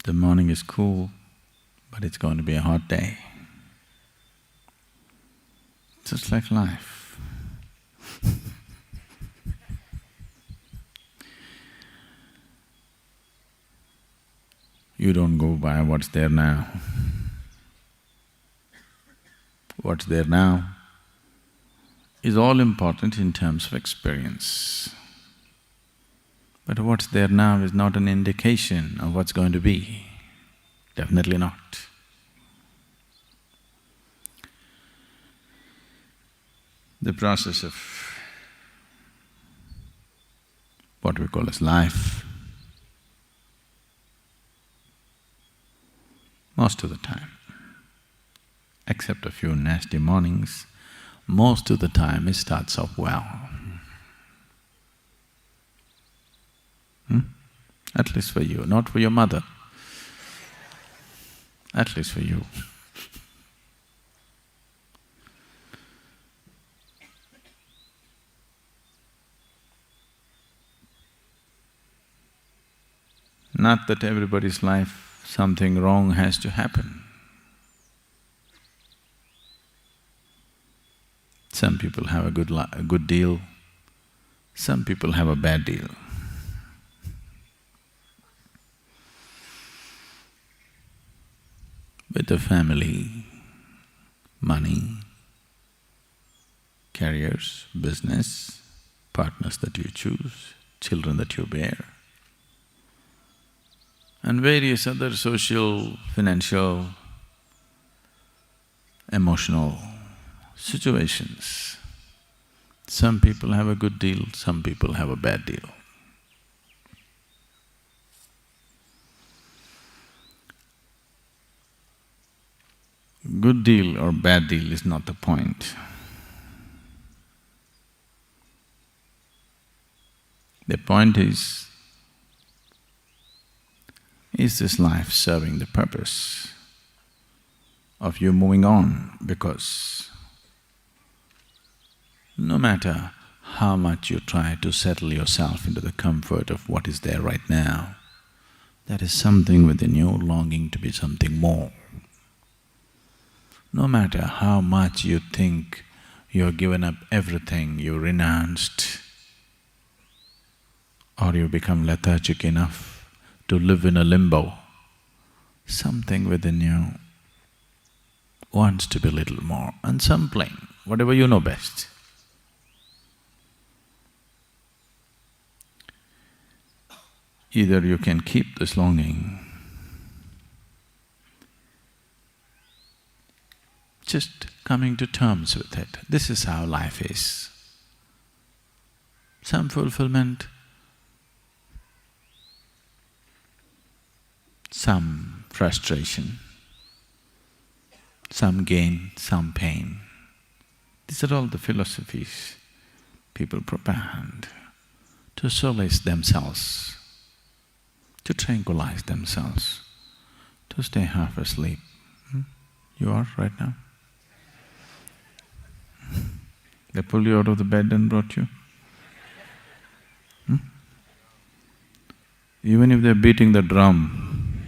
The morning is cool, but it's going to be a hot day. Just like life. You don't go by what's there now. What's there now is all important in terms of experience. But what's there now is not an indication of what's going to be. Definitely not. The process of what we call as life, most of the time, except a few nasty mornings, most of the time it starts off well. At least for you, not for your mother. At least for you. Not that everybody's life, something wrong has to happen. Some people have a good deal, some people have a bad deal. With the family, money, careers, business, partners that you choose, children that you bear, and various other social, financial, emotional situations. Some people have a good deal, some people have a bad deal. Good deal or bad deal is not the point. The point is this life serving the purpose of you moving on? Because no matter how much you try to settle yourself into the comfort of what is there right now, there is something within you longing to be something more. No matter how much you think you've given up everything, you renounced, or you become lethargic enough to live in a limbo, something within you wants to be a little more, and something, whatever you know best. Either you can keep this longing, just coming to terms with it. This is how life is. Some fulfillment, some frustration, some gain, some pain. These are all the philosophies people propound to solace themselves, to tranquilize themselves, to stay half asleep. You are right now? They pulled you out of the bed and brought you? Even if they're beating the drum,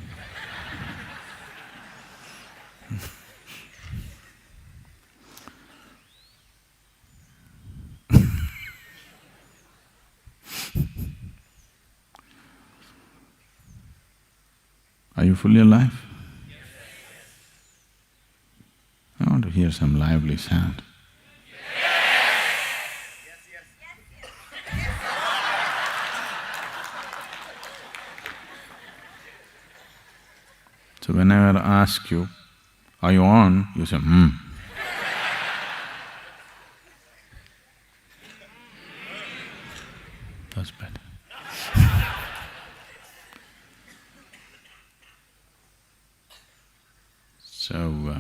are you fully alive? I want to hear some lively sound. So whenever I ask you, are you on? You say, That's better. So,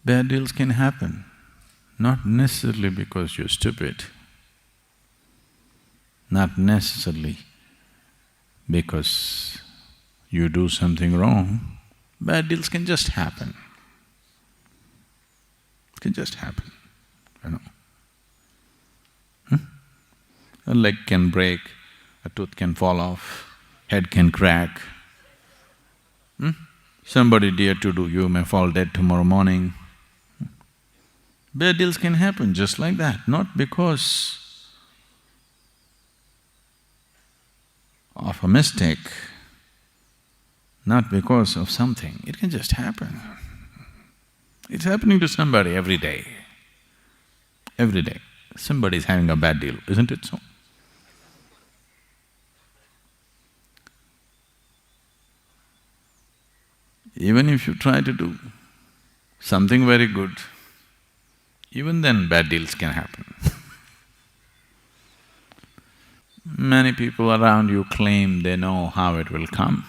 bad deals can happen, not necessarily because you're stupid, not necessarily because you do something wrong. Bad deals can just happen. It can just happen, you know. A leg can break, a tooth can fall off, head can crack. Somebody dear to do you may fall dead tomorrow morning. Bad deals can happen just like that, not because of a mistake, not because of something, it can just happen. It's happening to somebody every day. Every day, somebody is having a bad deal, isn't it so? Even if you try to do something very good, even then bad deals can happen. Many people around you claim they know how it will come.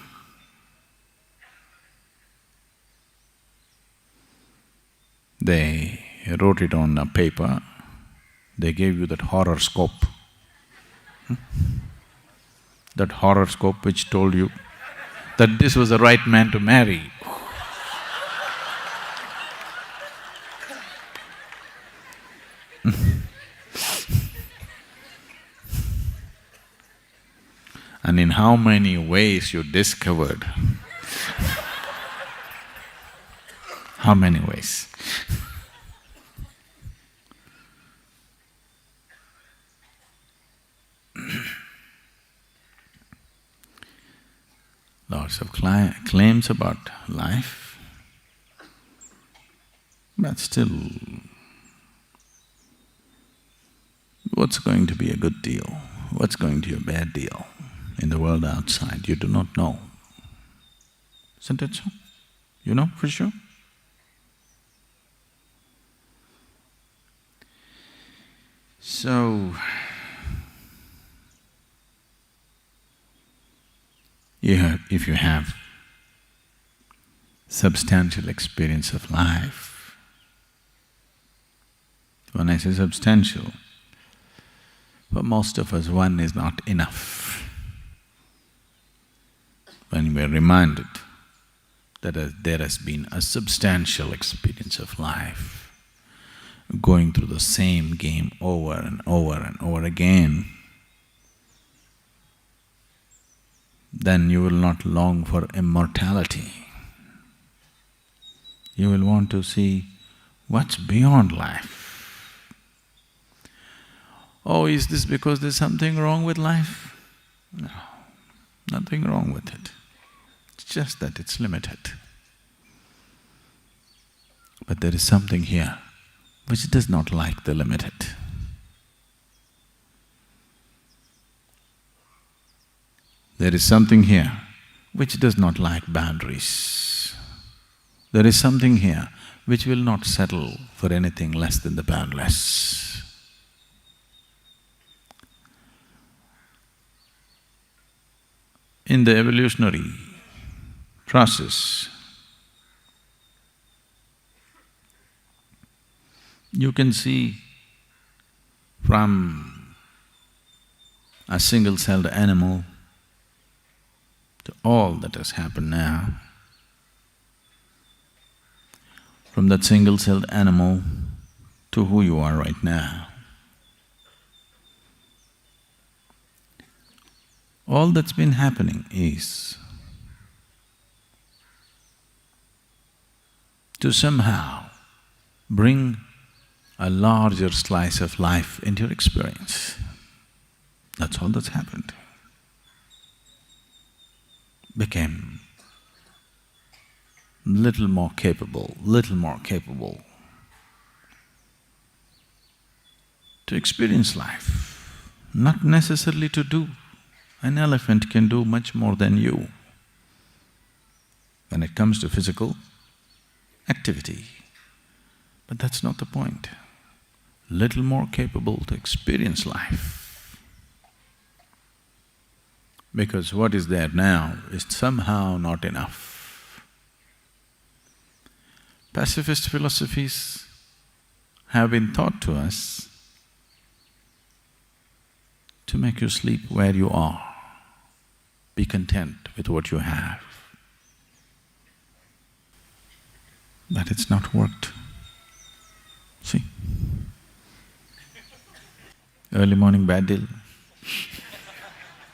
They wrote it on a paper, they gave you that horoscope. That horoscope which told you that this was the right man to marry. And in how many ways you discovered? How many ways? Lots of claims about life, but still, what's going to be a good deal? What's going to be a bad deal? In the world outside, you do not know. Isn't it so? You know for sure? So, if you have substantial experience of life, when I say substantial, for most of us one is not enough. When we are reminded that there has been a substantial experience of life, going through the same game over and over and over again, then you will not long for immortality. You will want to see what's beyond life. Oh, is this because there's something wrong with life? No, nothing wrong with it. It's just that it's limited. But there is something here which does not like the limited. There is something here which does not like boundaries. There is something here which will not settle for anything less than the boundless. In the evolutionary process, you can see from a single-celled animal to all that has happened now, from that single-celled animal to who you are right now. All that's been happening is to somehow bring a larger slice of life into your experience. That's all that's happened. Became little more capable to experience life, not necessarily to do. An elephant can do much more than you when it comes to physical activity. But that's not the point. Little more capable to experience life. Because what is there now is somehow not enough. Pacifist philosophies have been taught to us to make you sleep where you are. Be content with what you have. But it's not worked. See? Early morning bad deal,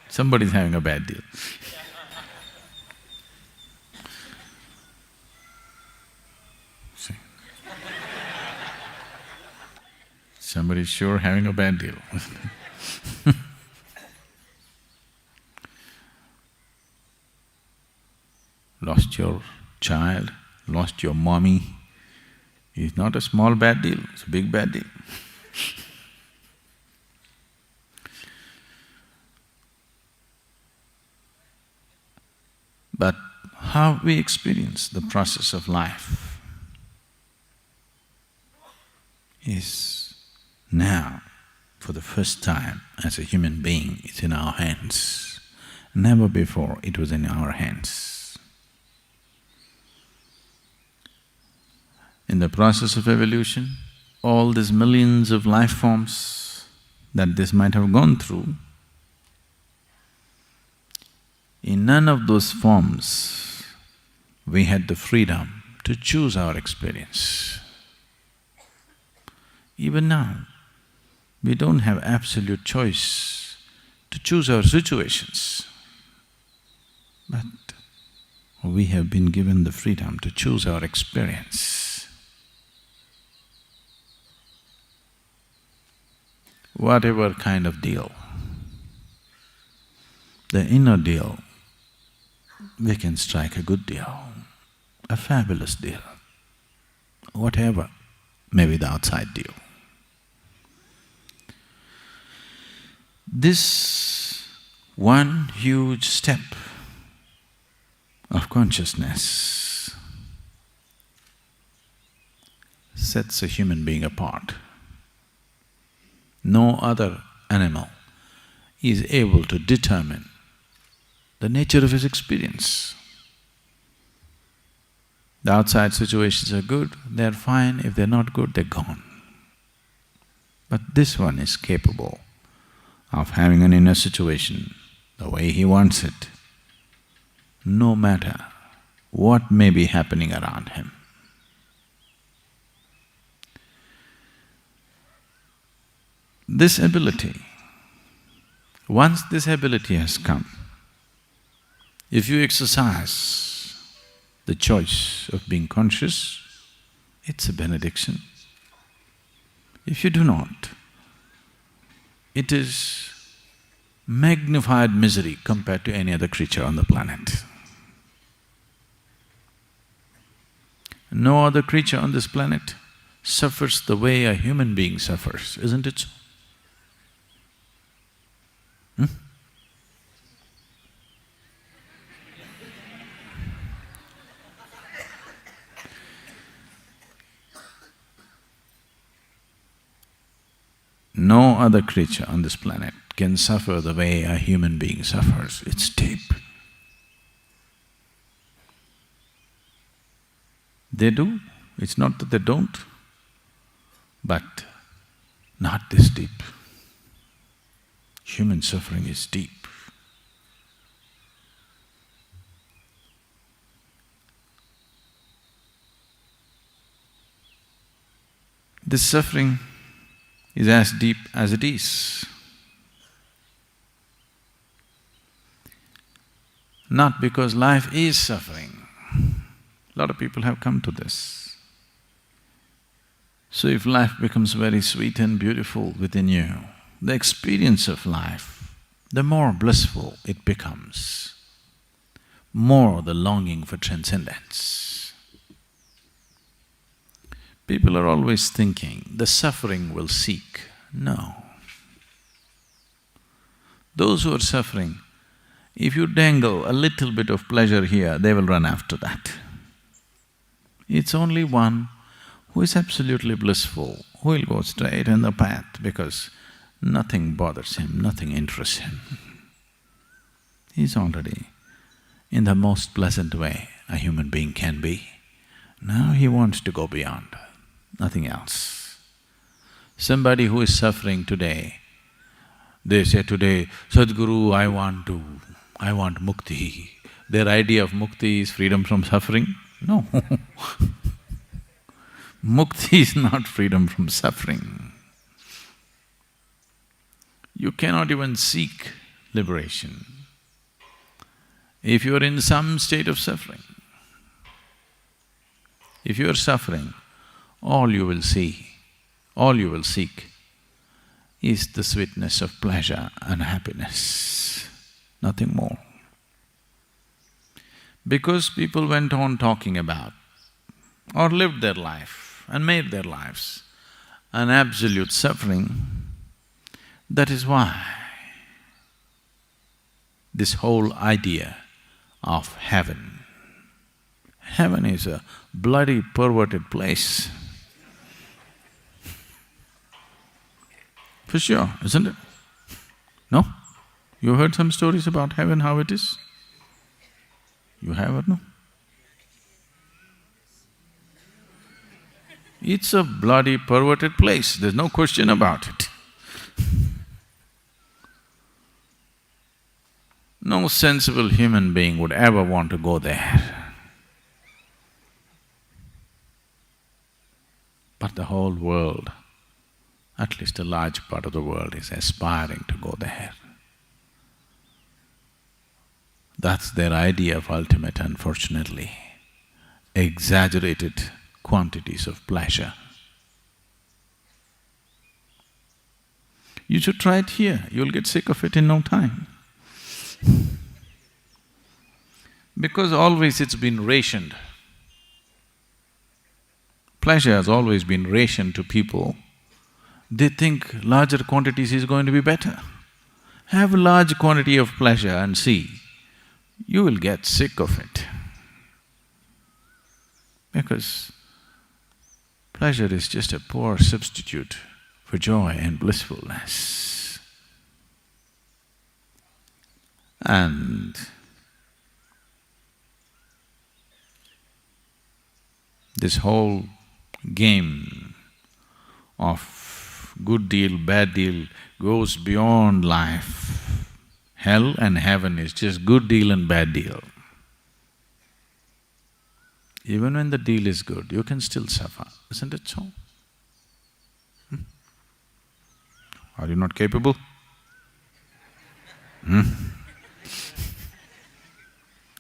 Somebody's having a bad deal. See? Somebody's sure having a bad deal. Lost your child, lost your mommy. It's not a small bad deal, it's a big bad deal. But how we experience the process of life is now, for the first time as a human being, it's in our hands. Never before it was in our hands. In the process of evolution, all these millions of life forms that this might have gone through, in none of those forms we had the freedom to choose our experience. Even now, we don't have absolute choice to choose our situations, but we have been given the freedom to choose our experience. Whatever kind of deal, the inner deal, we can strike a good deal, a fabulous deal, whatever may be the outside deal. This one huge step of consciousness sets a human being apart. No other animal is able to determine the nature of his experience. The outside situations are good, they're fine. If they're not good, they're gone. But this one is capable of having an inner situation the way he wants it, no matter what may be happening around him. This ability, once this ability has come, if you exercise the choice of being conscious, it's a benediction. If you do not, it is magnified misery compared to any other creature on the planet. No other creature on this planet suffers the way a human being suffers, isn't it so? No other creature on this planet can suffer the way a human being suffers. It's deep. They do, it's not that they don't, but not this deep. Human suffering is deep. This suffering is as deep as it is. Not because life is suffering. A lot of people have come to this. So if life becomes very sweet and beautiful within you, the experience of life, the more blissful it becomes, more the longing for transcendence. People are always thinking, the suffering will seek. No. Those who are suffering, if you dangle a little bit of pleasure here, they will run after that. It's only one who is absolutely blissful, who will go straight in the path because nothing bothers him, nothing interests him. He's already in the most pleasant way a human being can be. Now he wants to go beyond, nothing else. Somebody who is suffering today, they say today, Sadhguru, I want mukti. Their idea of mukti is freedom from suffering? No. Mukti is not freedom from suffering. You cannot even seek liberation. If you are in some state of suffering, if you are suffering, all you will see, all you will seek is the sweetness of pleasure and happiness, nothing more. Because people went on talking about or lived their life and made their lives an absolute suffering, that is why this whole idea of heaven. Heaven is a bloody perverted place. For sure, isn't it? No? You heard some stories about heaven, how it is? You have or no? It's a bloody perverted place, there's no question about it. No sensible human being would ever want to go there. But the whole world, at least a large part of the world, is aspiring to go there. That's their idea of ultimate, unfortunately. Exaggerated quantities of pleasure. You should try it here, you'll get sick of it in no time. Because always it's been rationed. Pleasure has always been rationed to people. They think larger quantities is going to be better. Have a large quantity of pleasure and see, you will get sick of it. Because pleasure is just a poor substitute for joy and blissfulness. And this whole game of good deal, bad deal goes beyond life. Hell and heaven is just good deal and bad deal. Even when the deal is good, you can still suffer, isn't it so? Are you not capable?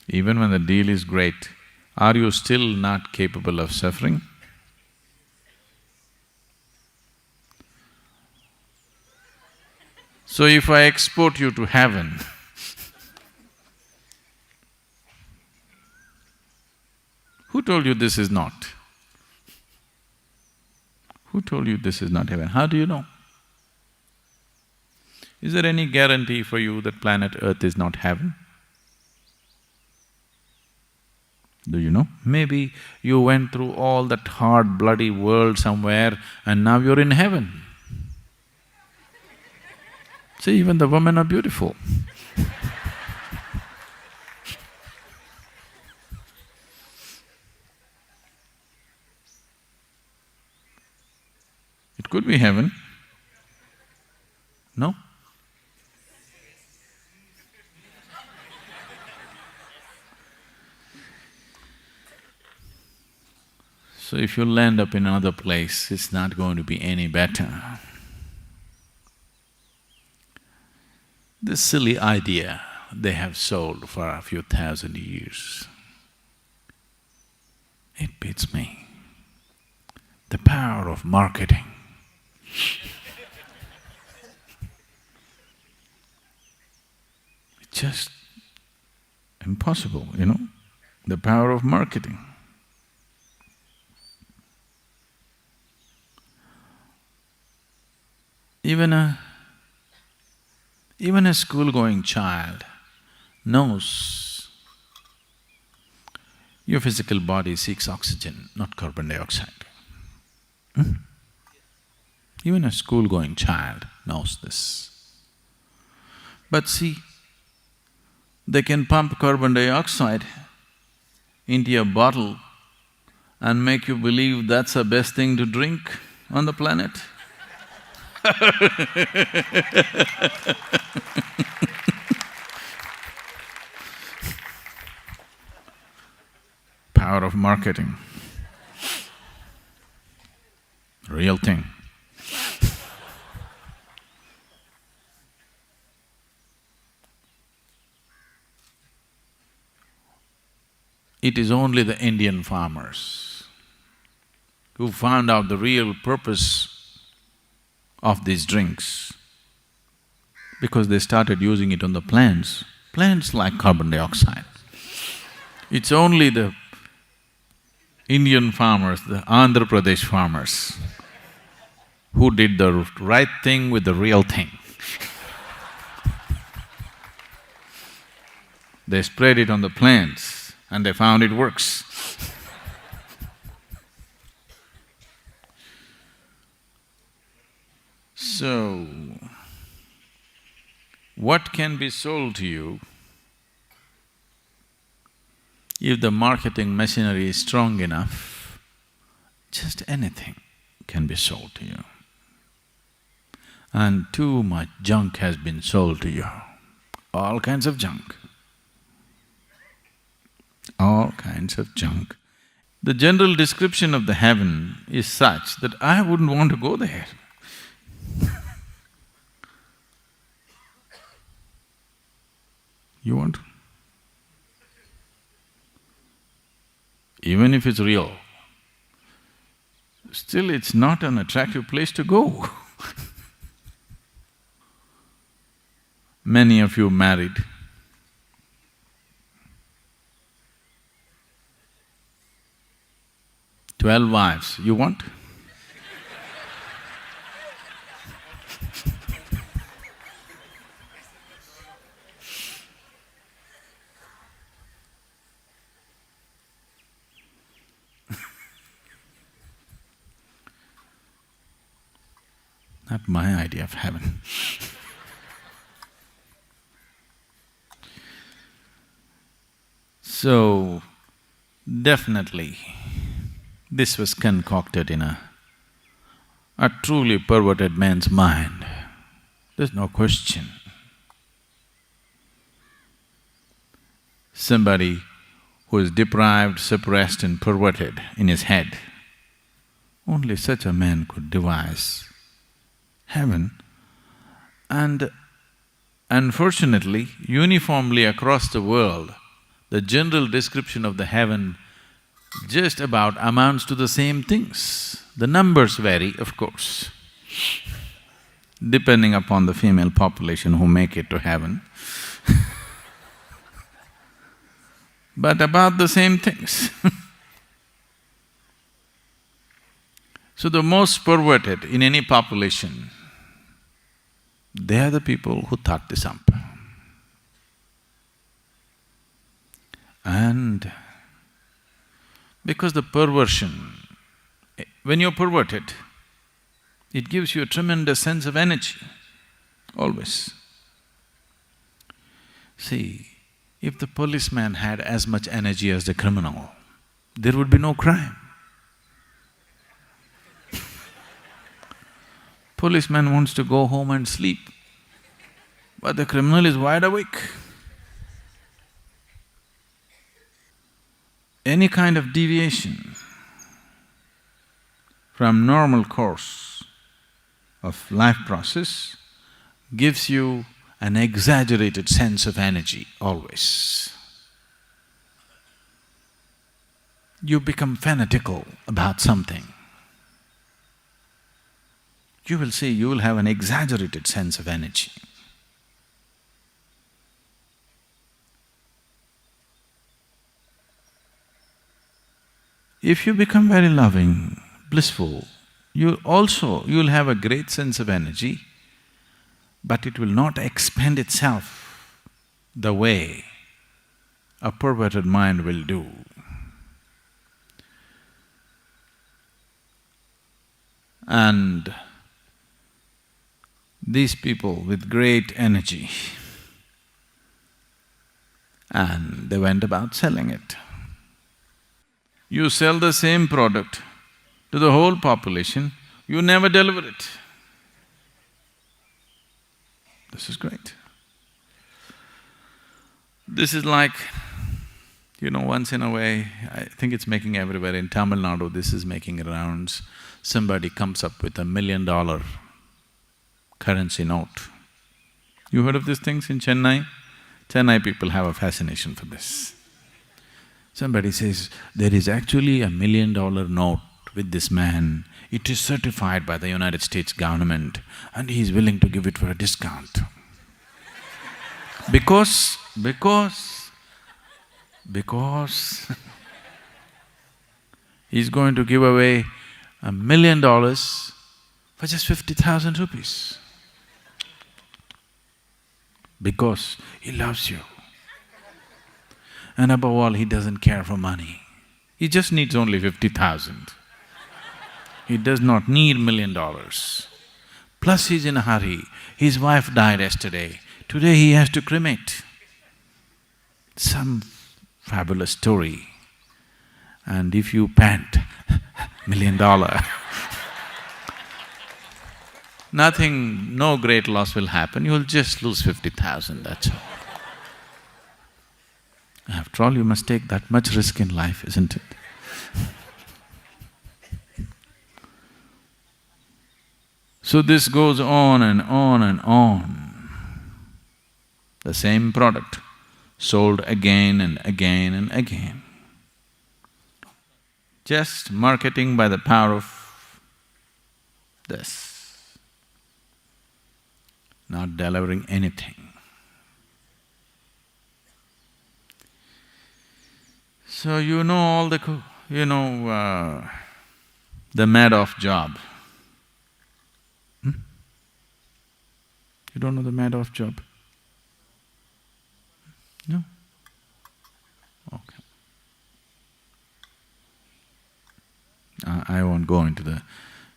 Even when the deal is great, are you still not capable of suffering? So if I export you to heaven, who told you this is not? Who told you this is not heaven? How do you know? Is there any guarantee for you that planet Earth is not heaven? Do you know? Maybe you went through all that hard, bloody world somewhere and now you're in heaven. See, even the women are beautiful. It could be heaven. No? So if you land up in another place, it's not going to be any better. This silly idea they have sold for a few thousand years, it beats me. The power of marketing. It's just impossible, you know, the power of marketing. Even a school-going child knows your physical body seeks oxygen, not carbon dioxide. Even a school-going child knows this. But see, they can pump carbon dioxide into a bottle and make you believe that's the best thing to drink on the planet. Power of marketing. Real thing. It is only the Indian farmers who found out the real purpose of these drinks, because they started using it on the plants. Plants like carbon dioxide. It's only the Indian farmers, the Andhra Pradesh farmers, who did the right thing with the real thing. They sprayed it on the plants and they found it works. So, what can be sold to you if the marketing machinery is strong enough? Just anything can be sold to you. And too much junk has been sold to you, all kinds of junk. All kinds of junk. The general description of the heaven is such that I wouldn't want to go there. You want? Even if it's real, still it's not an attractive place to go. Many of you married. "12 wives, you want?" Not my idea of heaven. So, definitely, this was concocted in a truly perverted man's mind. There's no question. Somebody who is deprived, suppressed and perverted in his head, only such a man could devise heaven. And unfortunately, uniformly across the world, the general description of the heaven just about amounts to the same things. The numbers vary, of course, depending upon the female population who make it to heaven but about the same things. So the most perverted in any population, they are the people who thought this up. And because the perversion, when you're perverted, it gives you a tremendous sense of energy, always. See, if the policeman had as much energy as the criminal, there would be no crime. Policeman wants to go home and sleep, but the criminal is wide awake. Any kind of deviation from normal course of life process gives you an exaggerated sense of energy always. You become fanatical about something. You will see, you will have an exaggerated sense of energy. If you become very loving, blissful, you'll have a great sense of energy, but it will not expend itself the way a perverted mind will do. And these people with great energy, and they went about selling it. You sell the same product to the whole population, you never deliver it. This is great. This is like, once in a way, I think it's making everywhere, in Tamil Nadu this is making rounds, somebody comes up with $1 million currency note. You heard of these things in Chennai? Chennai people have a fascination for this. Somebody says, there is actually $1 million note with this man, it is certified by the United States government and he is willing to give it for a discount. Because he's going to give away $1 million for just 50,000 rupees. Because he loves you. And above all, he doesn't care for money. He just needs only 50,000. He does not need $1 million. Plus he's in a hurry. His wife died yesterday. Today he has to cremate. Some fabulous story. And if you pant, $1 million, nothing, no great loss will happen, you'll just lose 50,000, that's all. After all, you must take that much risk in life, isn't it? So this goes on and on and on. The same product, sold again and again and again. Just marketing by the power of this, not delivering anything. So you know all the… the Madoff job. You don't know the Madoff job? No? Okay. I won't go into the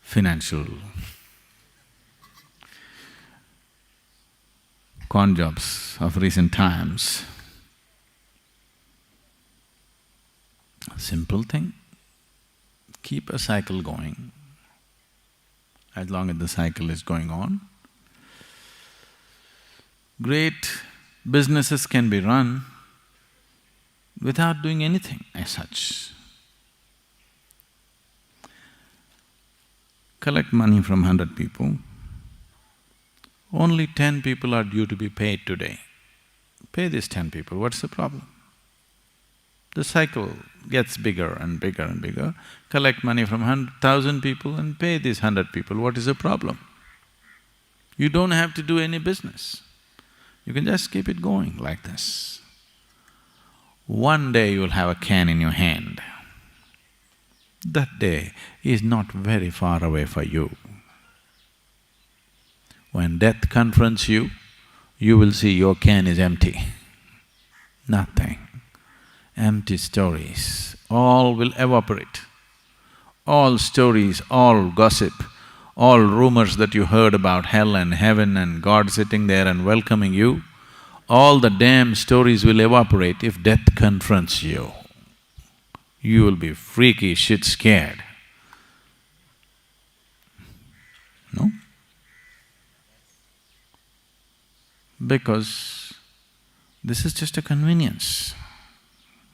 financial con jobs of recent times. Simple thing, keep a cycle going. As long as the cycle is going on, great businesses can be run without doing anything as such. Collect money from 100 people, only 10 people are due to be paid today. Pay these 10 people, what's the problem? The cycle gets bigger and bigger and bigger. Collect money from 1,000 people and pay these 100 people, what is the problem? You don't have to do any business. You can just keep it going like this. One day you'll have a can in your hand. That day is not very far away for you. When death confronts you, you will see your can is empty. Nothing. Empty stories, all will evaporate. All stories, all gossip, all rumors that you heard about hell and heaven and God sitting there and welcoming you, all the damn stories will evaporate if death confronts you. You will be freaky shit scared. No? Because this is just a convenience.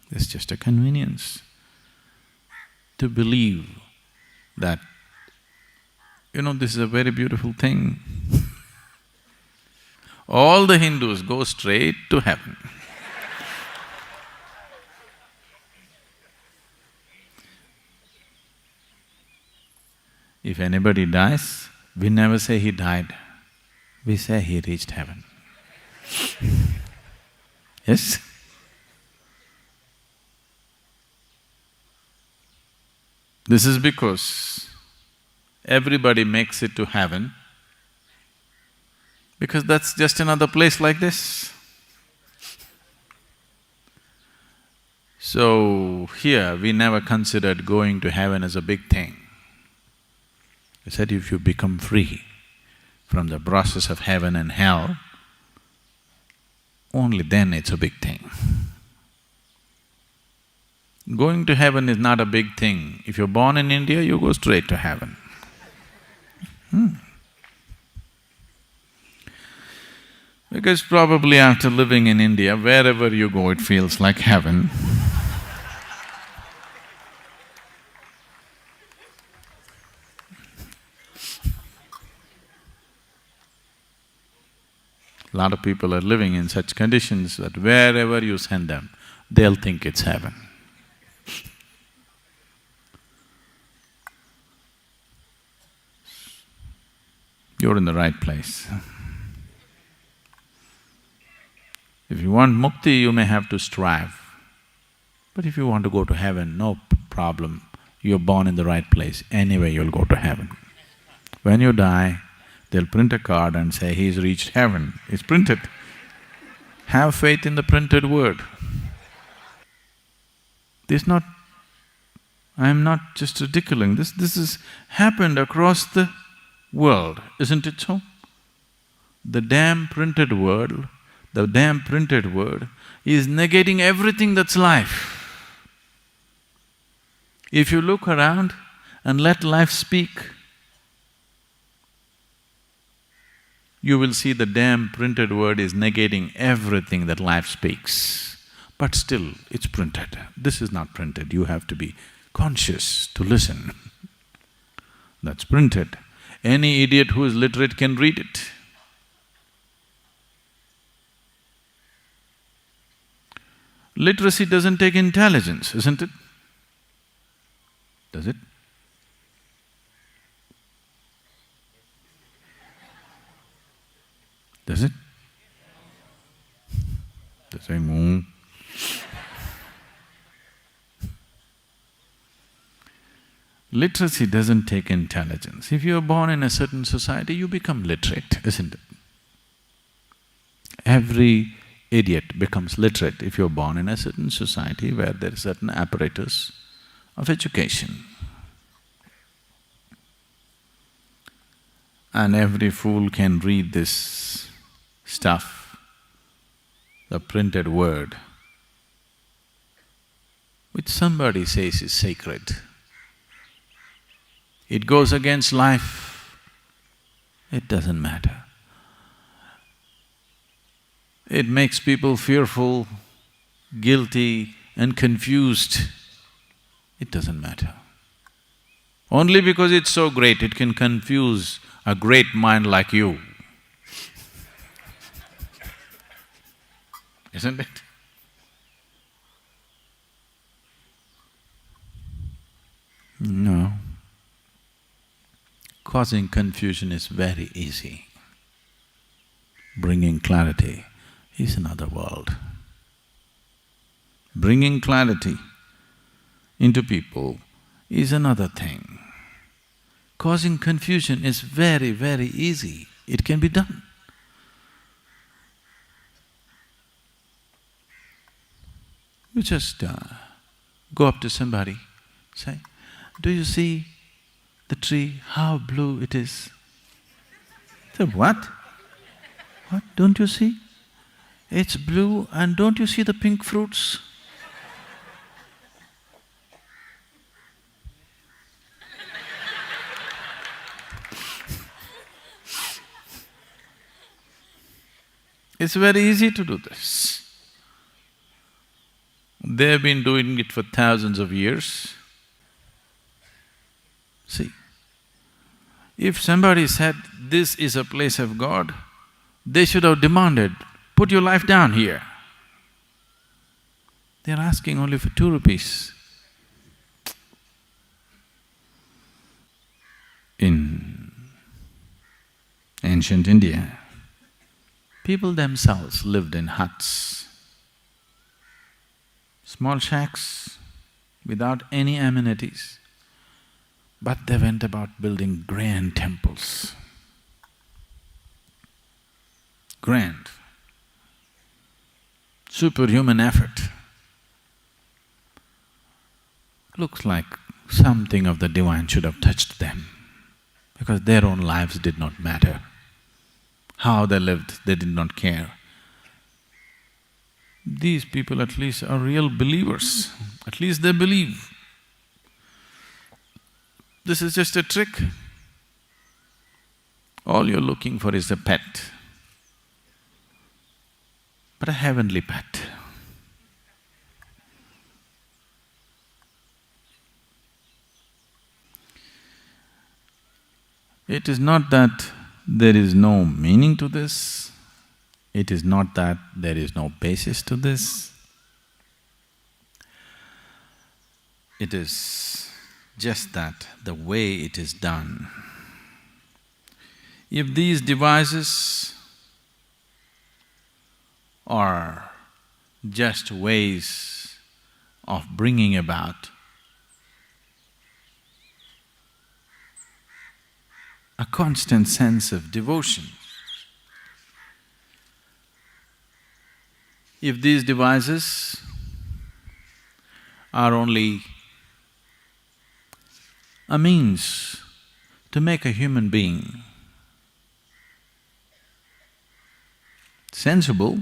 It's just a convenience to believe that, this is a very beautiful thing. All the Hindus go straight to heaven. If anybody dies, we never say he died, we say he reached heaven. Yes? This is because everybody makes it to heaven because that's just another place like this. So here we never considered going to heaven as a big thing. We said if you become free from the process of heaven and hell, only then it's a big thing. Going to heaven is not a big thing. If you're born in India, you go straight to heaven. Because probably after living in India, wherever you go, it feels like heaven. A lot of people are living in such conditions that wherever you send them, they'll think it's heaven. you're in the right place. If you want mukti, you may have to strive. But if you want to go to heaven, no problem. You're born in the right place, anyway you'll go to heaven. When you die, they'll print a card and say, he's reached heaven. It's printed. Have faith in the printed word. I'm not just ridiculing, this has happened across the world, isn't it so? The damn printed word is negating everything that's life. If you look around and let life speak, you will see the damn printed word is negating everything that life speaks. But still, it's printed. This is not printed, you have to be conscious to listen. That's printed. Any idiot who is literate can read it. Literacy doesn't take intelligence, isn't it? Does it? Does it? They say, Literacy doesn't take intelligence. If you're born in a certain society, you become literate, isn't it? Every idiot becomes literate if you're born in a certain society where there is certain apparatus of education. And every fool can read this stuff, the printed word, which somebody says is sacred. It goes against life, it doesn't matter. It makes people fearful, guilty and confused, it doesn't matter. Only because it's so great, it can confuse a great mind like you. Isn't it? No. Causing confusion is very easy. Bringing clarity is another world. Bringing clarity into people is another thing. Causing confusion is very, very easy. It can be done. You just go up to somebody, say, do you see the tree, how blue it is? Say, what? What, don't you see? It's blue and don't you see the pink fruits? It's very easy to do this. They've been doing it for thousands of years. See, if somebody said, this is a place of God, they should have demanded, put your life down here. They're asking only for 2 rupees. In ancient India, people themselves lived in huts, small shacks without any amenities, but they went about building grand temples. Grand, superhuman effort. Looks like something of the divine should have touched them, because their own lives did not matter. How they lived, they did not care. These people at least are real believers, at least they believe. This is just a trick. All you're looking for is a pet, but a heavenly pet. It is not that there is no meaning to this, it is not that there is no basis to this. It is just that the way it is done If these devices are just ways of bringing about a constant sense of devotion, if these devices are only a means to make a human being sensible,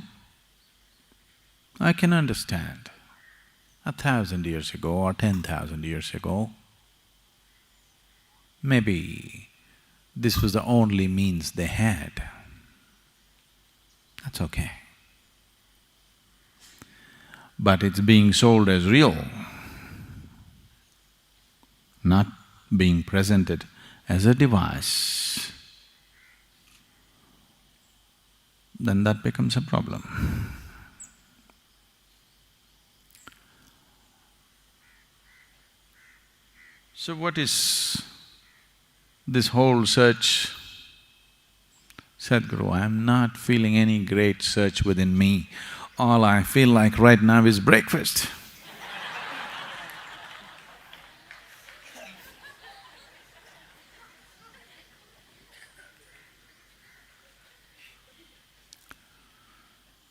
I can understand. 1,000 years ago or 10,000 years ago, maybe this was the only means they had. That's okay. But it's being sold as real, not being presented as a device, then that becomes a problem. So what is this whole search? Sadhguru, I'm not feeling any great search within me. All I feel like right now is breakfast.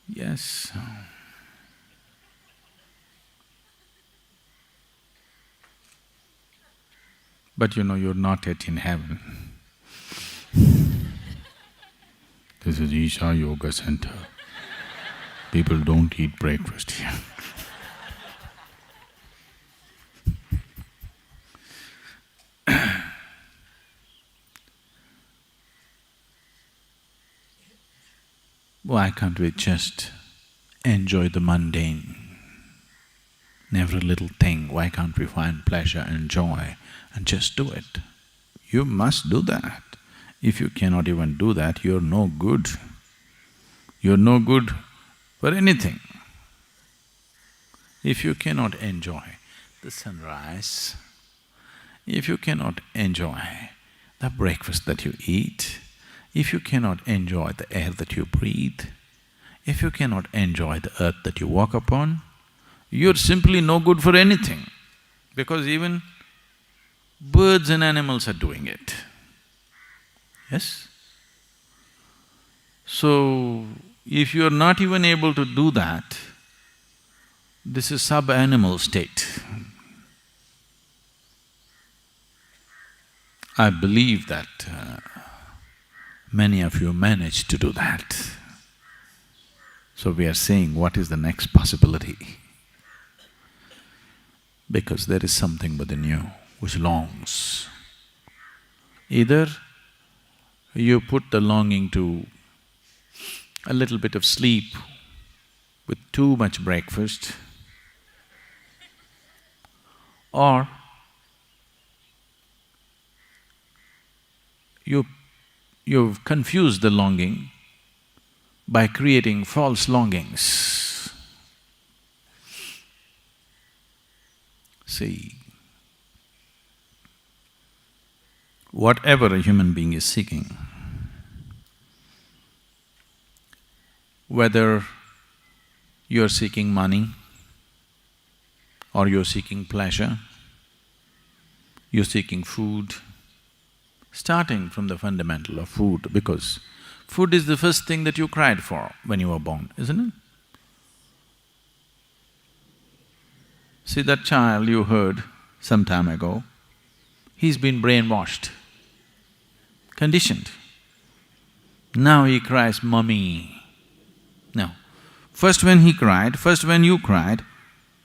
Yes. But you know, you're not yet in heaven. This is Isha Yoga Center. People don't eat breakfast here. Why can't we just enjoy the mundane? In every little thing, why can't we find pleasure and joy and just do it? You must do that. If you cannot even do that, you're no good. You're no good for anything. If you cannot enjoy the sunrise, if you cannot enjoy the breakfast that you eat, if you cannot enjoy the air that you breathe, if you cannot enjoy the earth that you walk upon, you're simply no good for anything, because even birds and animals are doing it. Yes? So, if you're not even able to do that, this is sub-animal state. I believe that many of you managed to do that. So we are saying, what is the next possibility? Because there is something within you which longs. Either you put the longing to a little bit of sleep with too much breakfast, or you've confused the longing by creating false longings. See, whatever a human being is seeking, whether you're seeking money or you're seeking pleasure, you're seeking food, starting from the fundamental of food, because food is the first thing that you cried for when you were born, isn't it? See, that child you heard some time ago, he's been brainwashed, conditioned. Now he cries, "Mummy." Now, first when he cried, first when you cried,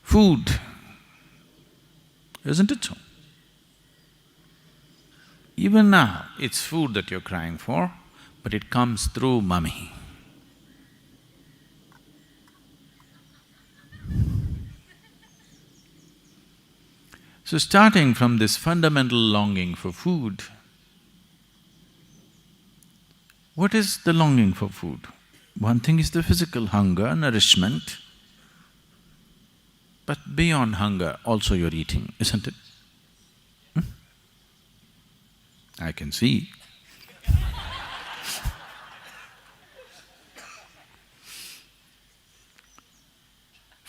food, isn't it so? Even now, it's food that you're crying for, but it comes through mummy. So starting from this fundamental longing for food, what is the longing for food? One thing is the physical hunger, nourishment, but beyond hunger also you're eating, isn't it? I can see.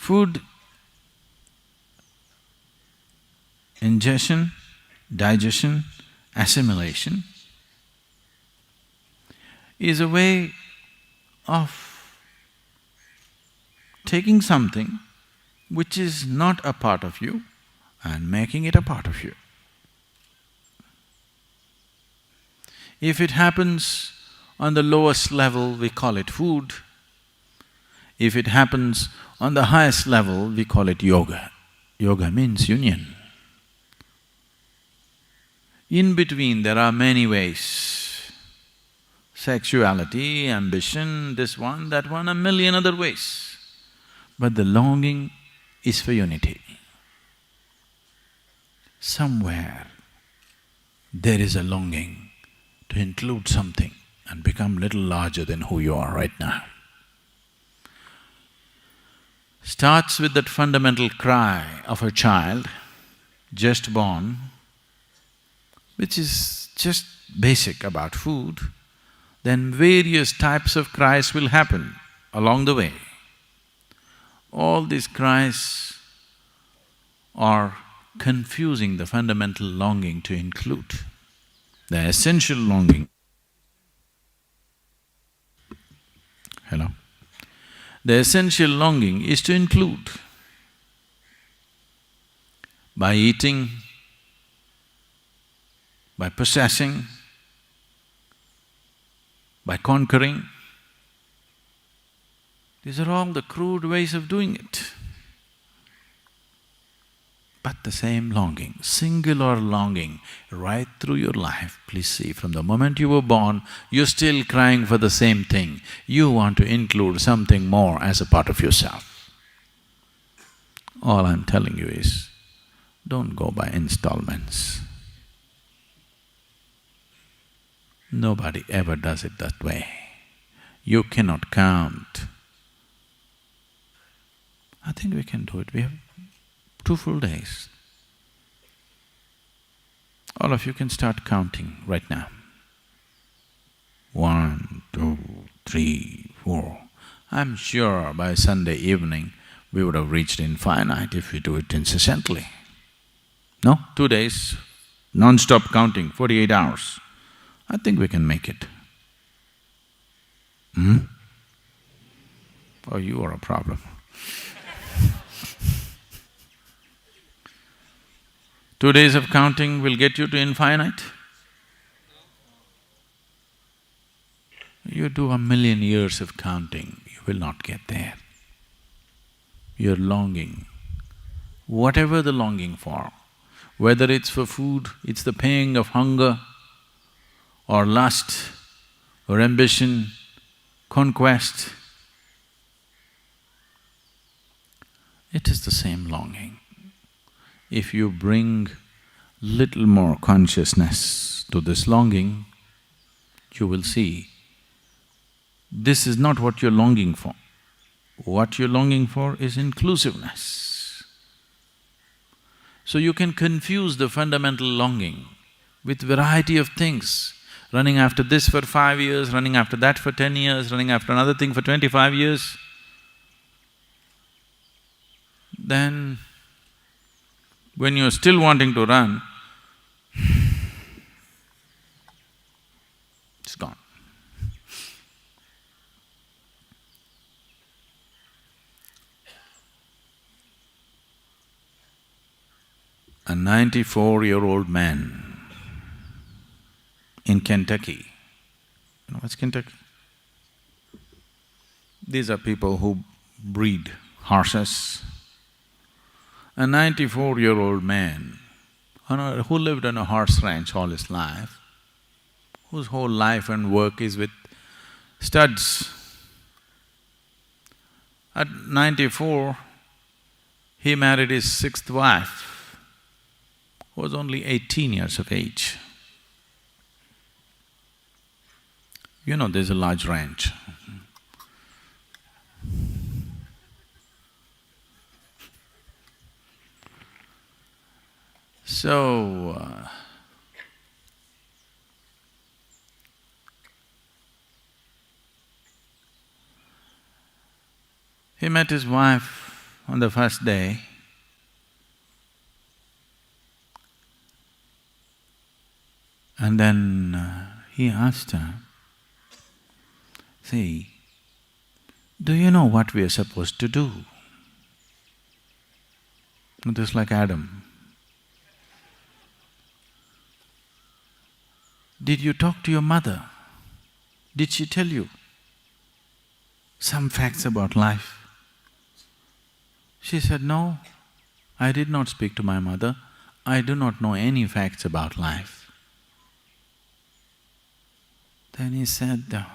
Food ingestion, digestion, assimilation is a way of taking something which is not a part of you and making it a part of you. If it happens on the lowest level, we call it food. If it happens on the highest level, we call it yoga. Yoga means union. In between, there are many ways. Sexuality, ambition, this one, that one, a million other ways. But the longing is for unity. Somewhere there is a longing to include something and become little larger than who you are right now. Starts with that fundamental cry of a child just born, which is just basic about food, then various types of cries will happen along the way. All these cries are confusing the fundamental longing to include, the essential longing. Hello? The essential longing is to include. By eating, by possessing, by conquering. These are all the crude ways of doing it. But the same longing, singular longing, right through your life. Please see, from the moment you were born, you're still crying for the same thing. You want to include something more as a part of yourself. All I'm telling you is, don't go by installments. Nobody ever does it that way. You cannot count. I think we can do it. We have 2 full days. All of you can start counting right now. 1, 2, 3, 4. I'm sure by Sunday evening we would have reached infinite if we do it incessantly. No? 2 days, non-stop counting, 48 hours. I think we can make it. Oh, you are a problem. 2 days of counting will get you to infinite? You do 1,000,000 years of counting, you will not get there. You're longing, whatever the longing for, whether it's for food, it's the pang of hunger, or lust, or ambition, conquest, it is the same longing. If you bring little more consciousness to this longing, you will see this is not what you're longing for. What you're longing for is inclusiveness. So you can confuse the fundamental longing with variety of things, running after this for 5 years, running after that for 10 years, running after another thing for 25 years. Then, when you're still wanting to run, it's gone. A 94-year-old man in Kentucky. You know what's Kentucky? These are people who breed horses. A 94-year-old man who lived on a horse ranch all his life, whose whole life and work is with studs. At 94, he married his 6th wife, who was only 18 years of age. You know, there's a large ranch. So, he met his wife on the first day, and then he asked her, "See, do you know what we are supposed to do?" Just like Adam. "Did you talk to your mother? Did she tell you some facts about life?" She said, "No, I did not speak to my mother. I do not know any facts about life." Then he said,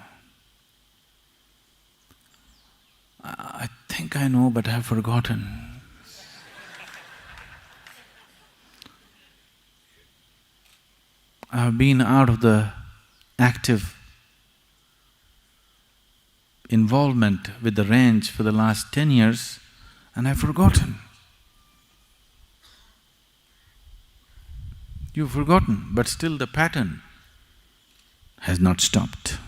"I think I know, but I've forgotten." I've been out of the active involvement with the range for the last 10 years and I've forgotten. You've forgotten, but still the pattern has not stopped.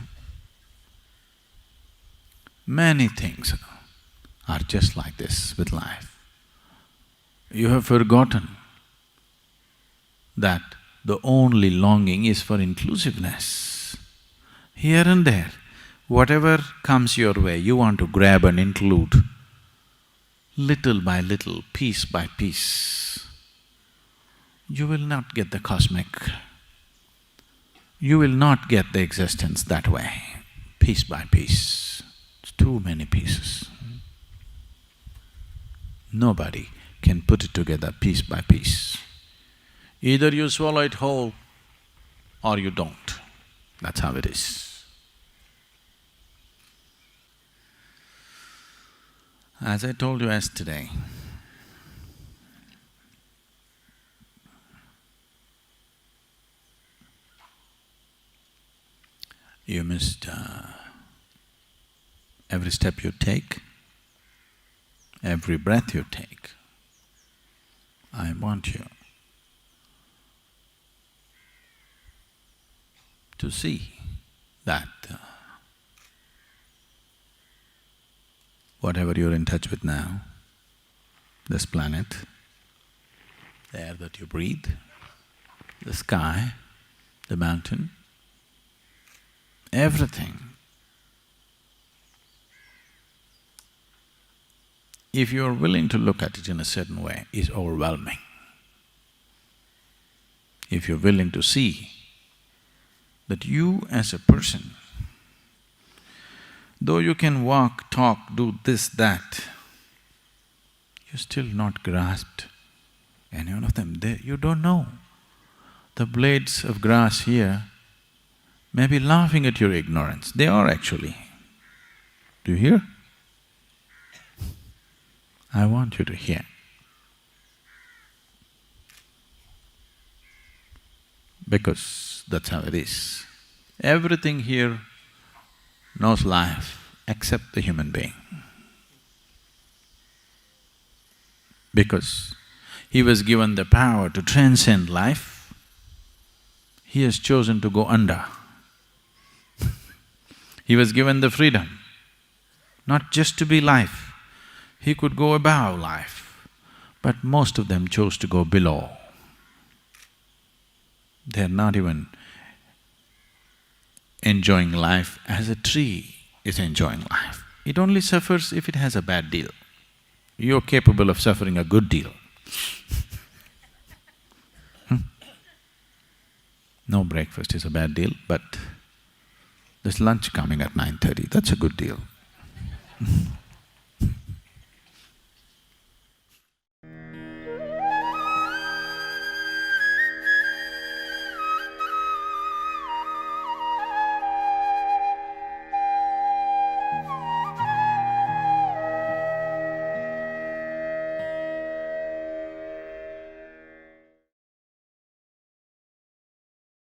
Many things are just like this with life. You have forgotten that the only longing is for inclusiveness. Here and there, whatever comes your way, you want to grab and include, little by little, piece by piece. You will not get the cosmic. You will not get the existence that way, piece by piece. It's too many pieces. Nobody can put it together piece by piece. Either you swallow it whole or you don't. That's how it is. As I told you yesterday, you must… every step you take, every breath you take, I want you to see that whatever you're in touch with now, this planet, the air that you breathe, the sky, the mountain, everything, if you're willing to look at it in a certain way, is overwhelming. If you're willing to see that you as a person, though you can walk, talk, do this, that, you're still not grasped any one of them. You don't know. The blades of grass here may be laughing at your ignorance. They are actually. Do you hear? I want you to hear. Because that's how it is. Everything here knows life except the human being. Because he was given the power to transcend life, he has chosen to go under. He was given the freedom, not just to be life, he could go above life, but most of them chose to go below. They're not even enjoying life as a tree is enjoying life. It only suffers if it has a bad deal. You're capable of suffering a good deal. No breakfast is a bad deal, but there's lunch coming at 9:30, that's a good deal.